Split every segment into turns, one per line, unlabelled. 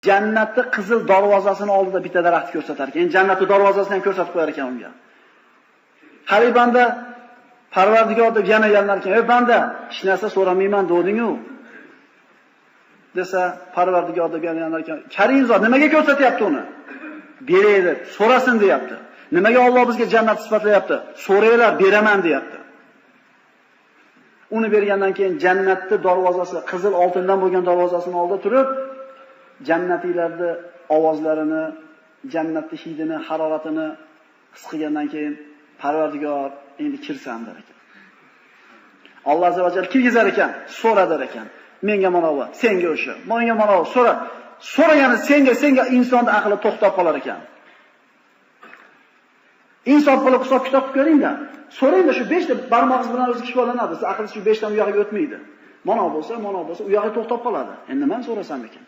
Jannatni qizil darvozasini oldida bitta daraxt ko'rsatar ekan. Jannatning darvozasini ham ko'rsatib qo'yar ekan unga. Qari banda Parvardigor deb yana yalnar ekan. "Ey banda, hech narsa so'ramayman doding-ku." desa, Parvardigor deb yana yalnar ekan. "Karim zot nimaga ko'rsatyapti uni?" "Beray deb, so'rasin" deyapti. Nimaga Alloh bizga jannat sifatlayapti? "So'raylar, beraman" deyapti. Uni bergandan keyin jannatning darvozasi, qizil oltindan bo'lgan darvozasining oldida turib, jannatiylarning ovozlarini, jannatning hidini, haroratini his qilgandan keyin Parvardigor endi kirsam der ekan. Alloh azza va jalla kirgizar ekan, so'radar ekan. "Menga mana bu, senga o'sha, menga mana bu, so'ra." So'ragani senga insonning aqli to'xtab qolar ekan. Inson qilib hisob kitob qilib ko'ring-da. So'rayda shu 5 ta barmog'ingiz bilan o'zi kifoyalanadi. Siz aqlingiz shu 5 ta u yoqqa o'tmaydi. Mana bo'lsa, u yoqqa to'xtab qoladi. Endi nima so'rasam ekan?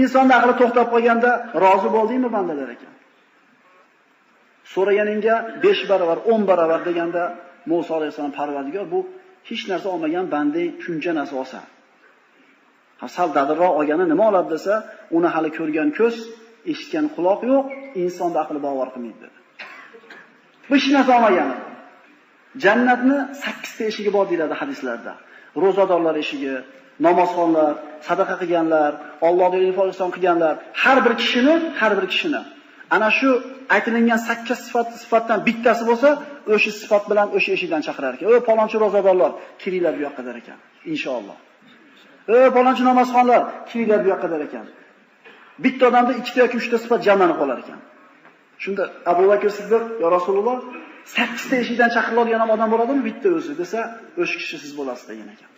Insonning aqli to'xtab qolganda rozi bo'ldingmi banda der ekan. So'raganingga 5 baravar, 10 baravar deganda Musa alayhisalom Parvardigor bu hech narsa olmagan bandang shuncha narsa olsa. Sal dadilroq olgani nima oladi desa, uni hali ko'rgan ko'z, eshitgan quloq yo'q, insonning aqli bavar qilmaydi dedi. Bu hech narsa olmagan. Jannatni 8 ta eshigi bor deyiladi hadislarda. Ro'zadorlar eshigi, namozxonlar, sadaqa qilganlar, Allohning ifodason qilganlar, har bir kishini ana shu aytilgan 8 sifatdan bittasi bo'lsa, o'sha sifat bilan o'sha eshikdan chaqirar ekan. "Ey palonchi ro'zadorlar, kiringlar bu yoqqa" der ekan. Inshaalloh. "Ey palonchi namozxonlar, kiringlar bu yoqqa" der ekan. Bitta odamda 2 ta yoki 3 ta sifat jamlanib qolar ekan. Shunda Abu Bakr Siddiq, "Ya Rasululloh, 8 ta eshikdan chaqiriladigan odam bo'ladimi bitta o'zi?" desa, "O'sha kishi siz bo'lasiz" degan ekan.